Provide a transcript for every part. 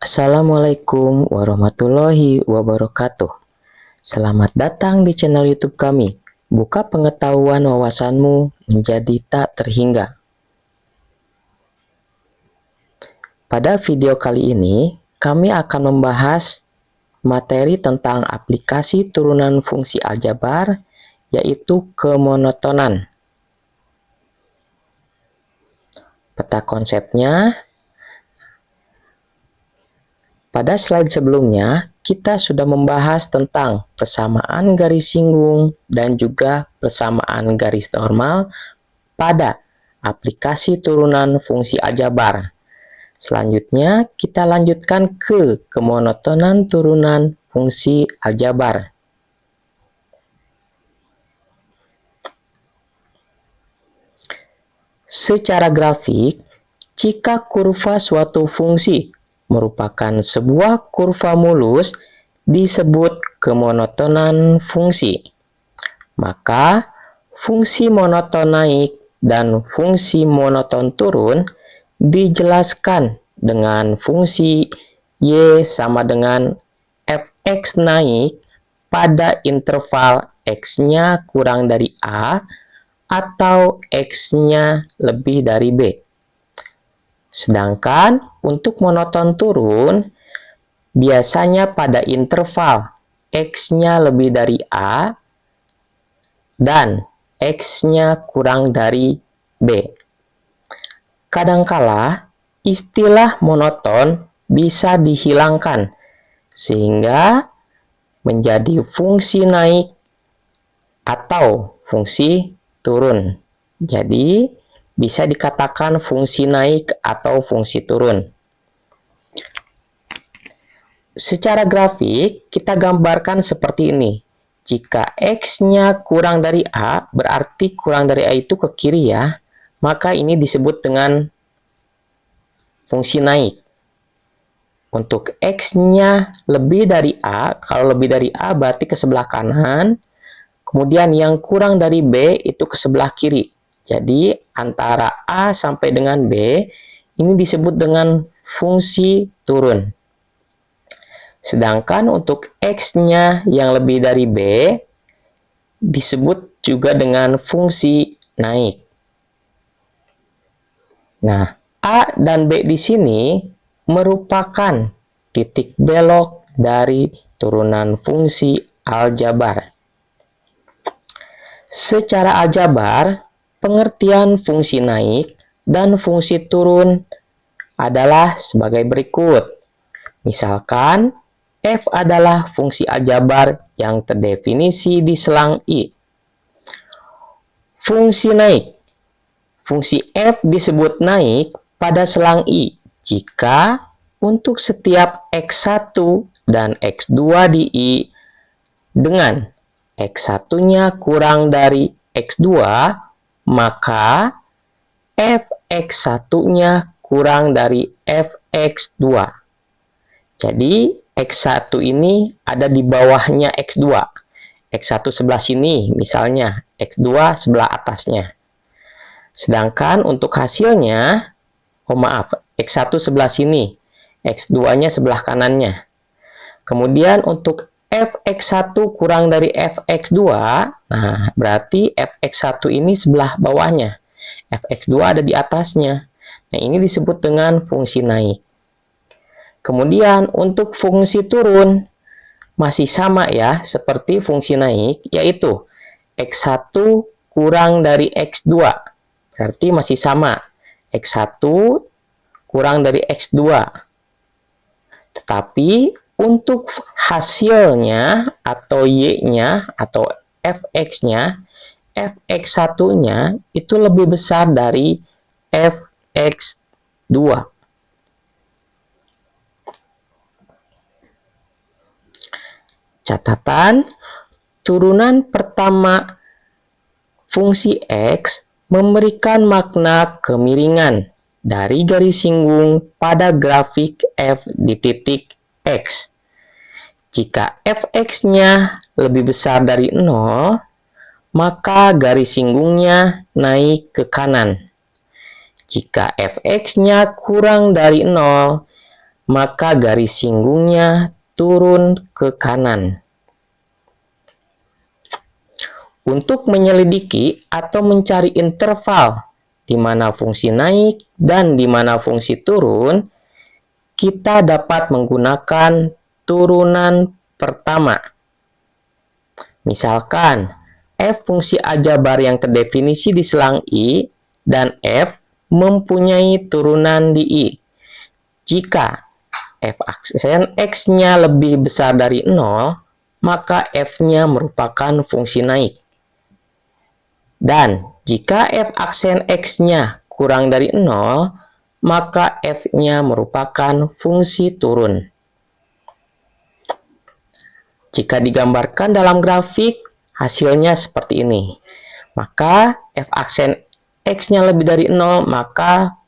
Assalamualaikum warahmatullahi wabarakatuh. Selamat datang di channel YouTube kami. Buka pengetahuan wawasanmu menjadi tak terhingga. Pada video kali ini, kami akan membahas materi tentang aplikasi turunan fungsi aljabar, yaitu kemonotonan. Peta konsepnya. Pada slide sebelumnya, kita sudah membahas tentang persamaan garis singgung dan juga persamaan garis normal pada aplikasi turunan fungsi aljabar. Selanjutnya, kita lanjutkan ke kemonotonan turunan fungsi aljabar. Secara grafik, jika kurva suatu fungsi merupakan sebuah kurva mulus disebut kemonotonan fungsi. Maka fungsi monoton naik dan fungsi monoton turun dijelaskan dengan fungsi Y sama dengan fx naik pada interval x-nya kurang dari A atau x-nya lebih dari B. Sedangkan untuk monoton turun, biasanya pada interval x-nya lebih dari A dan x-nya kurang dari B. Kadangkala, istilah monoton bisa dihilangkan sehingga menjadi fungsi naik atau fungsi turun. Jadi, bisa dikatakan fungsi naik atau fungsi turun. Secara grafik, kita gambarkan seperti ini. Jika x-nya kurang dari A, berarti kurang dari A itu ke kiri ya, maka ini disebut dengan fungsi naik. Untuk x-nya lebih dari A, kalau lebih dari A berarti ke sebelah kanan, kemudian yang kurang dari B itu ke sebelah kiri. Jadi, antara A sampai dengan B, ini disebut dengan fungsi turun. Sedangkan untuk X-nya yang lebih dari B, disebut juga dengan fungsi naik. Nah, A dan B di sini merupakan titik belok dari turunan fungsi aljabar. Secara aljabar, pengertian fungsi naik dan fungsi turun adalah sebagai berikut. Misalkan, f adalah fungsi aljabar yang terdefinisi di selang I. Fungsi naik. Fungsi f disebut naik pada selang I jika untuk setiap x1 dan x2 di I dengan x1-nya kurang dari x2, maka fx1-nya kurang dari fx2. Jadi, x1 ini ada di bawahnya x2. x1 sebelah sini, misalnya. x2 sebelah atasnya. Sedangkan untuk hasilnya, x1 sebelah sini. x2-nya sebelah kanannya. Kemudian untuk fx1 kurang dari fx2, nah berarti fx1 ini sebelah bawahnya. fx2 ada di atasnya. Nah, ini disebut dengan fungsi naik. Kemudian untuk fungsi turun, masih sama ya, seperti fungsi naik, yaitu x1 kurang dari x2. Berarti masih sama, x1 kurang dari x2. Tetapi untuk hasilnya atau y-nya atau fx-nya, fx1-nya itu lebih besar dari fx2. Catatan, turunan pertama fungsi x memberikan makna kemiringan dari garis singgung pada grafik f di titik X. Jika fx-nya lebih besar dari 0, maka garis singgungnya naik ke kanan. Jika fx-nya kurang dari 0, maka garis singgungnya turun ke kanan. Untuk menyelidiki atau mencari interval di mana fungsi naik dan di mana fungsi turun, kita dapat menggunakan turunan pertama. Misalkan, f fungsi aljabar yang terdefinisi di selang I dan f mempunyai turunan di I. Jika f aksen x-nya lebih besar dari 0, maka f-nya merupakan fungsi naik. Dan jika f aksen x-nya kurang dari 0, maka f-nya merupakan fungsi turun. Jika digambarkan dalam grafik, hasilnya seperti ini. Maka f aksen x-nya lebih dari 0, maka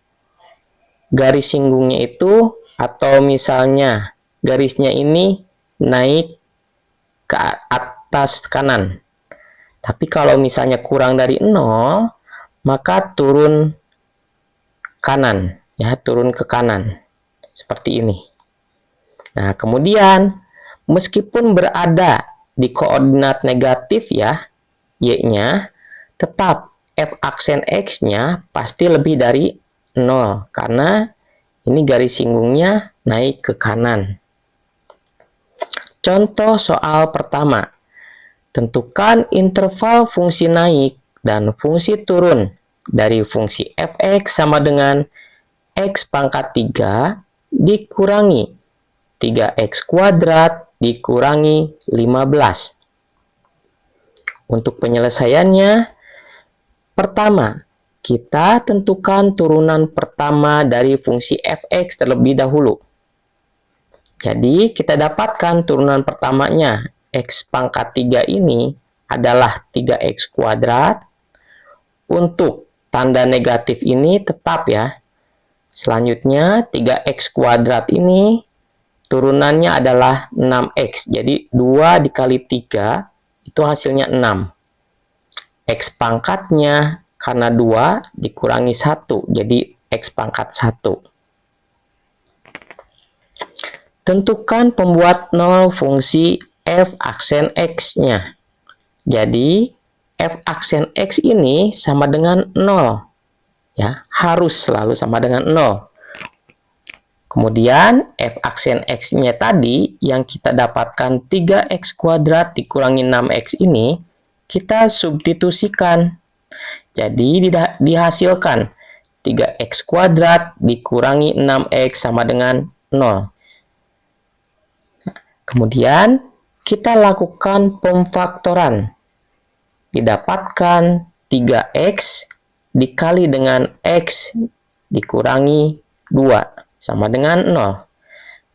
garis singgungnya itu, atau misalnya garisnya ini naik ke atas kanan. Tapi kalau misalnya kurang dari 0, maka turun kanan, ya, turun ke kanan. Seperti ini. Nah, kemudian meskipun berada di koordinat negatif ya, y-nya, tetap f aksen x-nya pasti lebih dari 0 karena ini garis singgungnya naik ke kanan. Contoh soal pertama. Tentukan interval fungsi naik dan fungsi turun dari fungsi f(x) sama dengan x pangkat 3 dikurangi 3x kuadrat dikurangi 15. Untuk penyelesaiannya, pertama, kita tentukan turunan pertama dari fungsi f(x) terlebih dahulu. Jadi, kita dapatkan turunan pertamanya, x pangkat 3 ini adalah 3x kuadrat. Untuk tanda negatif ini tetap ya. Selanjutnya 3x kuadrat ini turunannya adalah 6x. Jadi 2 dikali 3 itu hasilnya 6. X pangkatnya karena 2 dikurangi 1. Jadi x pangkat 1. Tentukan pembuat 0 fungsi f aksen x-nya. Jadi, f aksen x ini sama dengan 0. Ya, harus selalu sama dengan 0. Kemudian, f aksen x-nya tadi yang kita dapatkan 3x kuadrat dikurangi 6x ini, kita substitusikan. Jadi, dihasilkan 3x kuadrat dikurangi 6x sama dengan 0. Kemudian, kita lakukan pemfaktoran. Didapatkan 3x dikali dengan x dikurangi 2 sama dengan 0.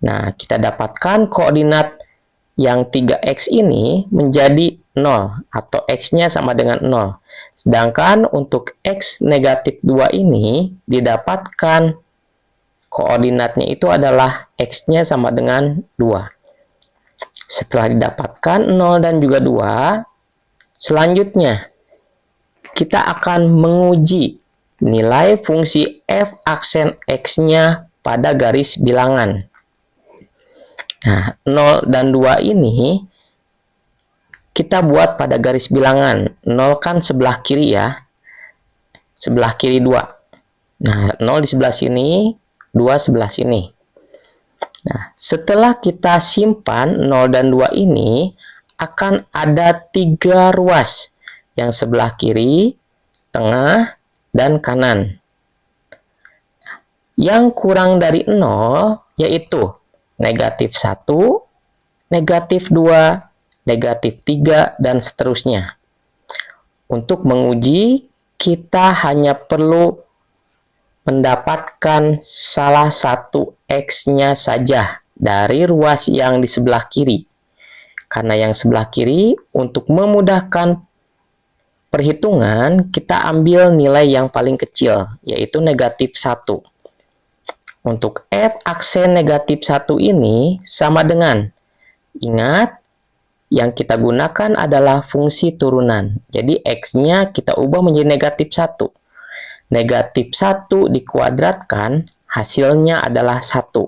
Nah, kita dapatkan koordinat yang 3x ini menjadi 0 atau x-nya sama dengan 0. Sedangkan untuk x negatif 2 ini didapatkan koordinatnya itu adalah x-nya sama dengan 2. Setelah didapatkan 0 dan juga 2, selanjutnya kita akan menguji nilai fungsi f aksen x-nya pada garis bilangan. Nah, 0 dan 2 ini kita buat pada garis bilangan. 0 kan sebelah kiri ya. Sebelah kiri 2. Nah, 0 di sebelah sini, 2 sebelah sini. Nah, setelah kita simpan 0 dan 2 ini, akan ada 3 ruas, yang sebelah kiri, tengah, dan kanan. Yang kurang dari 0, yaitu negatif 1, negatif 2, negatif 3, dan seterusnya. Untuk menguji, kita hanya perlu mendapatkan salah satu x-nya saja dari ruas yang di sebelah kiri. Karena yang sebelah kiri, untuk memudahkan perhitungan, kita ambil nilai yang paling kecil, yaitu negatif 1. Untuk f aksen negatif 1 ini sama dengan, ingat, yang kita gunakan adalah fungsi turunan. Jadi x-nya kita ubah menjadi negatif 1. Negatif 1 dikuadratkan, hasilnya adalah 1.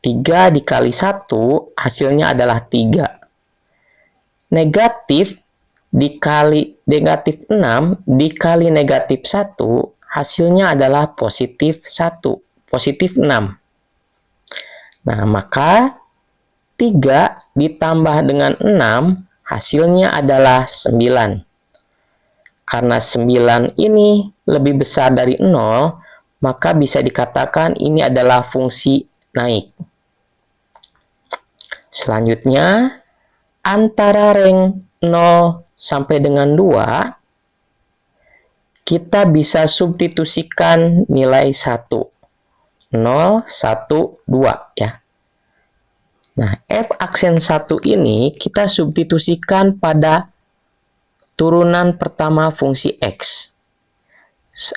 3 dikali 1 hasilnya adalah 3. Negatif 6 dikali negatif 1 hasilnya adalah positif 1, positif 6. Nah, maka 3 ditambah dengan 6 hasilnya adalah 9. Karena 9 ini lebih besar dari 0, maka bisa dikatakan ini adalah fungsi naik. Selanjutnya, antara rang 0 sampai dengan 2, kita bisa substitusikan nilai 1. 0, 1, 2 ya. Nah, f aksen 1 ini kita substitusikan pada turunan pertama fungsi x.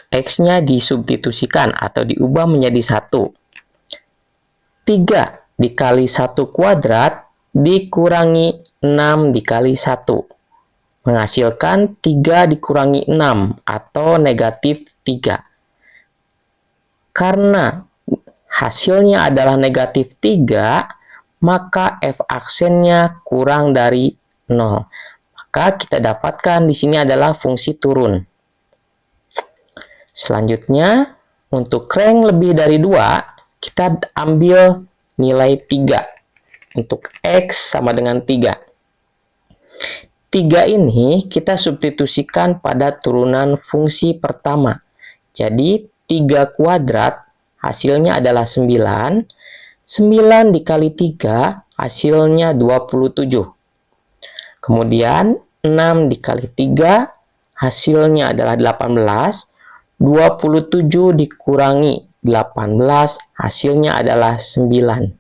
X-nya disubstitusikan atau diubah menjadi 1. 3 dikali 1 kuadrat dikurangi 6 dikali 1. Menghasilkan 3 dikurangi 6 atau negatif 3. Karena hasilnya adalah negatif 3, maka f aksennya kurang dari 0. Maka kita dapatkan di sini adalah fungsi turun. Selanjutnya, untuk rang lebih dari 2, kita ambil nilai 3. Untuk x sama dengan 3. 3 ini kita substitusikan pada turunan fungsi pertama. Jadi, 3 kuadrat hasilnya adalah 9. 9 dikali 3 hasilnya 27. Kemudian 6 dikali 3 hasilnya adalah 18. 27 dikurangi 18 hasilnya adalah 9.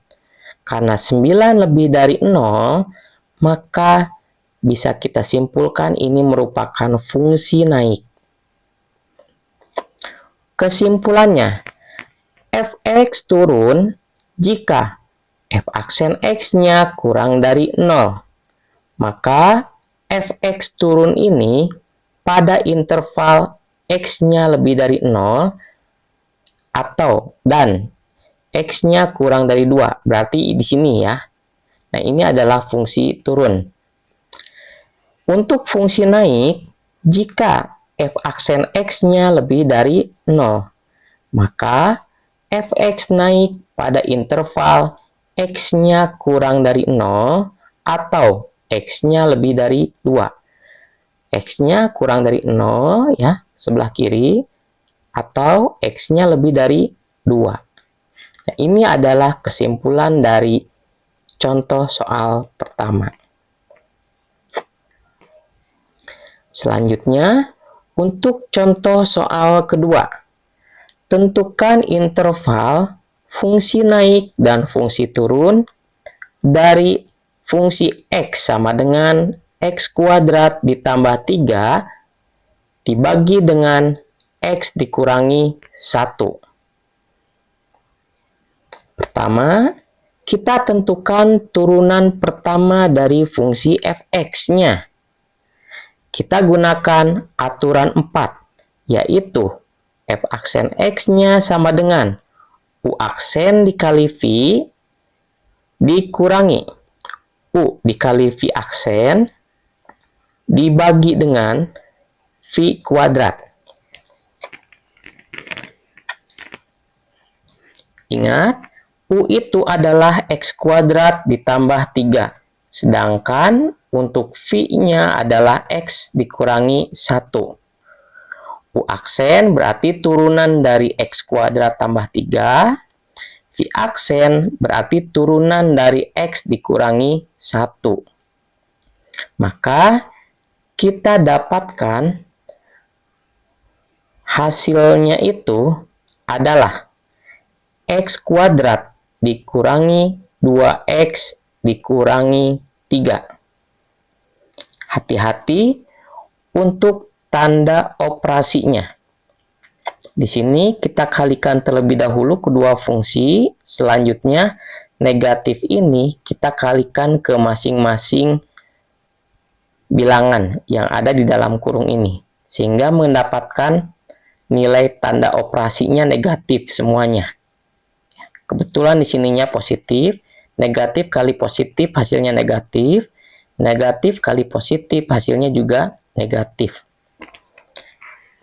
Karena 9 lebih dari 0, maka bisa kita simpulkan ini merupakan fungsi naik. Kesimpulannya, f(x) turun jika f aksen x-nya kurang dari 0. Maka f(x) turun ini pada interval x-nya lebih dari 0 dan x-nya kurang dari 2. Berarti di sini ya. Nah, ini adalah fungsi turun. Untuk fungsi naik, jika f aksen x-nya lebih dari 0, maka f(x) naik pada interval x-nya kurang dari 0 atau x-nya lebih dari 2. X-nya kurang dari 0 ya, sebelah kiri, atau x-nya lebih dari 2. Nah, ini adalah kesimpulan dari contoh soal pertama. Selanjutnya, untuk contoh soal kedua, tentukan interval fungsi naik dan fungsi turun dari fungsi x sama dengan x kuadrat ditambah 3 dibagi dengan x dikurangi 1. Pertama, kita tentukan turunan pertama dari fungsi f(x)-nya. Kita gunakan aturan 4, yaitu f aksen x-nya sama dengan u aksen dikali v dikurangi u dikali v aksen dibagi dengan v kuadrat. Ingat, u itu adalah x kuadrat ditambah 3. Sedangkan untuk v-nya adalah x dikurangi 1. U aksen berarti turunan dari x kuadrat tambah 3. V aksen berarti turunan dari x dikurangi 1. Maka kita dapatkan hasilnya itu adalah x kuadrat dikurangi 2x dikurangi 3. Hati-hati untuk tanda operasinya. Di sini kita kalikan terlebih dahulu kedua fungsi. Selanjutnya, negatif ini kita kalikan ke masing-masing bilangan yang ada di dalam kurung ini. Sehingga mendapatkan nilai tanda operasinya negatif semuanya. kebetulan di sininya positif, negatif kali positif hasilnya negatif, negatif kali positif hasilnya juga negatif.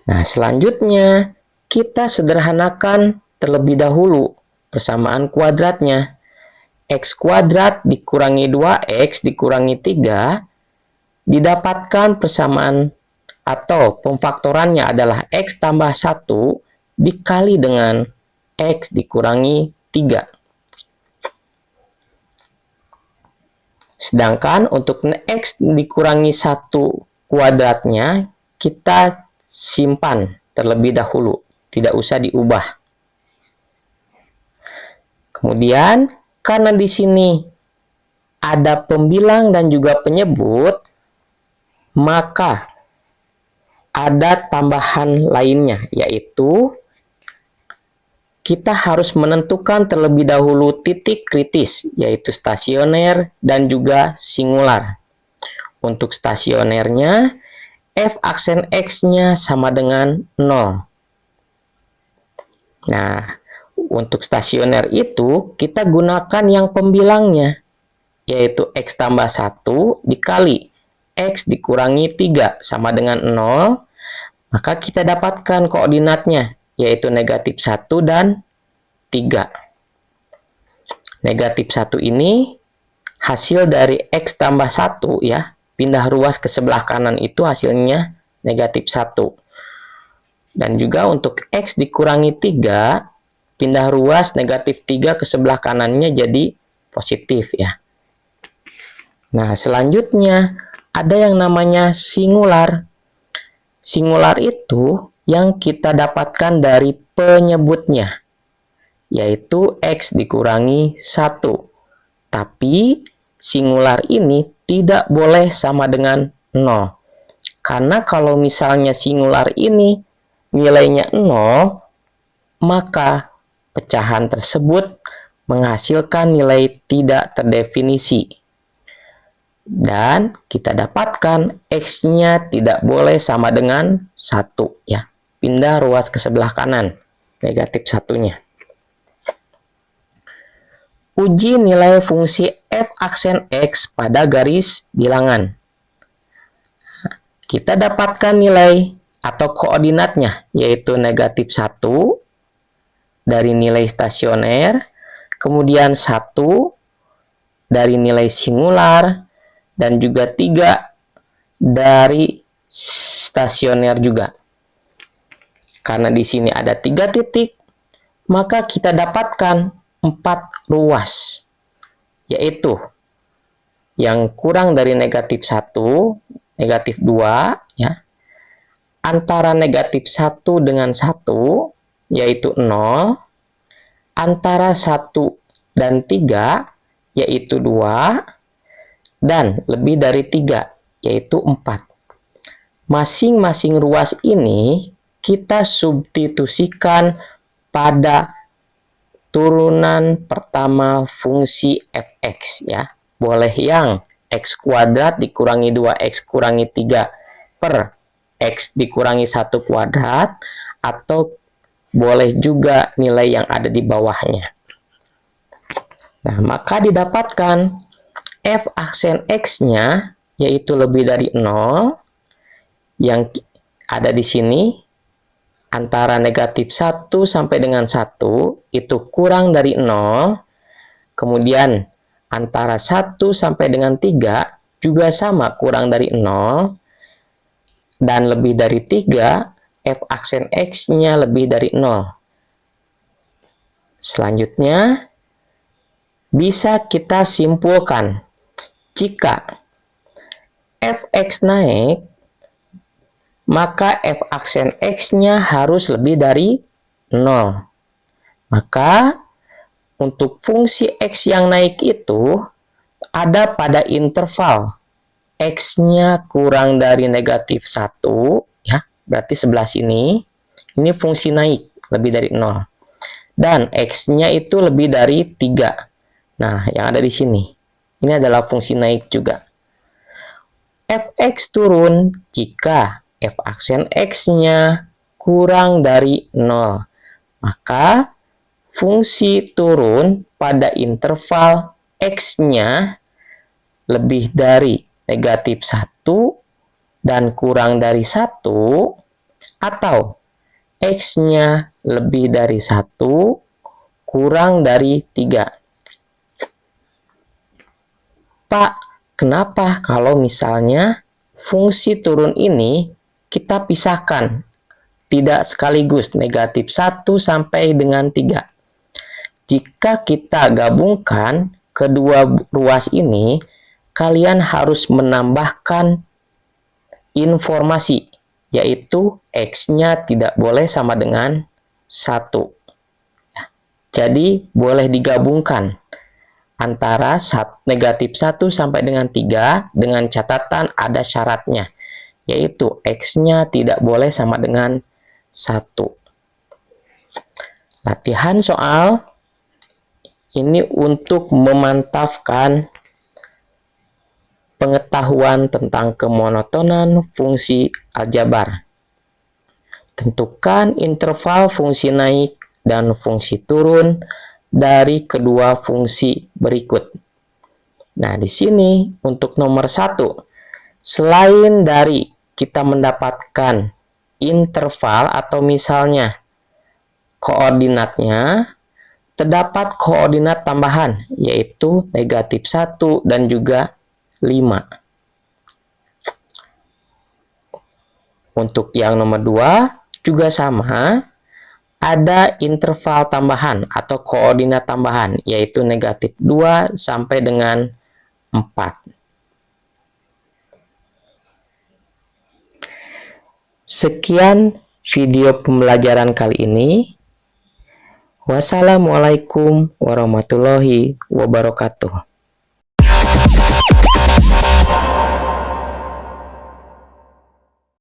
Nah, selanjutnya kita sederhanakan terlebih dahulu persamaan kuadratnya. X kuadrat dikurangi 2X dikurangi 3 didapatkan persamaan atau pemfaktorannya adalah X tambah 1 dikali dengan X dikurangi 3. Sedangkan untuk X dikurangi 1 kuadratnya kita simpan terlebih dahulu, tidak usah diubah. Kemudian karena di sini ada pembilang dan juga penyebut, maka ada tambahan lainnya, yaitu kita harus menentukan terlebih dahulu titik kritis, yaitu stasioner dan juga singular. Untuk stasionernya, f aksen x-nya sama dengan 0. Nah, untuk stasioner itu kita gunakan yang pembilangnya, yaitu x tambah 1 dikali x dikurangi 3 sama dengan 0, maka kita dapatkan koordinatnya, yaitu negatif 1 dan 3. Negatif 1 ini hasil dari x tambah 1 ya, pindah ruas ke sebelah kanan itu hasilnya negatif 1. Dan juga untuk x dikurangi 3, pindah ruas negatif 3 ke sebelah kanannya jadi positif ya. Nah, selanjutnya ada yang namanya singular. Singular itu yang kita dapatkan dari penyebutnya, yaitu x dikurangi 1. Tapi singular ini tidak boleh sama dengan 0. Karena kalau misalnya singular ini nilainya 0, maka pecahan tersebut menghasilkan nilai tidak terdefinisi. Dan kita dapatkan x-nya tidak boleh sama dengan 1 ya. Pindah ruas ke sebelah kanan, negatif 1-nya. Uji nilai fungsi f aksen x pada garis bilangan. Kita dapatkan nilai atau koordinatnya, yaitu negatif 1 dari nilai stasioner, kemudian 1 dari nilai singular, dan juga 3 dari stasioner juga. Karena di sini ada 3 titik, maka kita dapatkan 4 ruas, yaitu yang kurang dari negatif 1, negatif 2, ya, antara negatif 1 dengan 1, yaitu 0, antara 1 dan 3, yaitu 2, dan lebih dari 3, yaitu 4. Masing-masing ruas ini kita substitusikan pada turunan pertama fungsi fx ya. Boleh yang x kuadrat dikurangi 2x kurangi 3 per x dikurangi 1 kuadrat, atau boleh juga nilai yang ada di bawahnya. Nah, maka didapatkan f aksen x-nya yaitu lebih dari 0, yang ada di sini antara negatif 1 sampai dengan 1 itu kurang dari 0, kemudian antara 1 sampai dengan 3 juga sama kurang dari 0, dan lebih dari 3, f aksen x-nya lebih dari 0. Selanjutnya, bisa kita simpulkan jika fx naik, maka f aksen x-nya harus lebih dari 0. Maka untuk fungsi x yang naik itu ada pada interval x-nya kurang dari negatif 1, ya, berarti sebelah sini, ini fungsi naik, lebih dari 0. Dan x-nya itu lebih dari 3. Nah, yang ada di sini, ini adalah fungsi naik juga. fx turun jika f aksen x-nya kurang dari 0. Maka fungsi turun pada interval X-nya lebih dari negatif 1 dan kurang dari 1, atau X-nya lebih dari 1 kurang dari 3. Pak, kenapa kalau misalnya fungsi turun ini kita pisahkan tidak sekaligus negatif 1 sampai dengan 3? Jika kita gabungkan kedua ruas ini, kalian harus menambahkan informasi, yaitu X-nya tidak boleh sama dengan 1. Jadi, boleh digabungkan antara negatif 1 sampai dengan 3 dengan catatan ada syaratnya, yaitu X-nya tidak boleh sama dengan 1. Latihan soal ini untuk memantapkan pengetahuan tentang kemonotonan fungsi aljabar. Tentukan interval fungsi naik dan fungsi turun dari kedua fungsi berikut. Nah, di sini untuk nomor 1, selain dari kita mendapatkan interval atau misalnya koordinatnya, terdapat koordinat tambahan, yaitu negatif 1 dan juga 5. Untuk yang nomor 2, juga sama, ada interval tambahan atau koordinat tambahan, yaitu negatif 2 sampai dengan 4. Sekian video pembelajaran kali ini. Wassalamualaikum warahmatullahi wabarakatuh.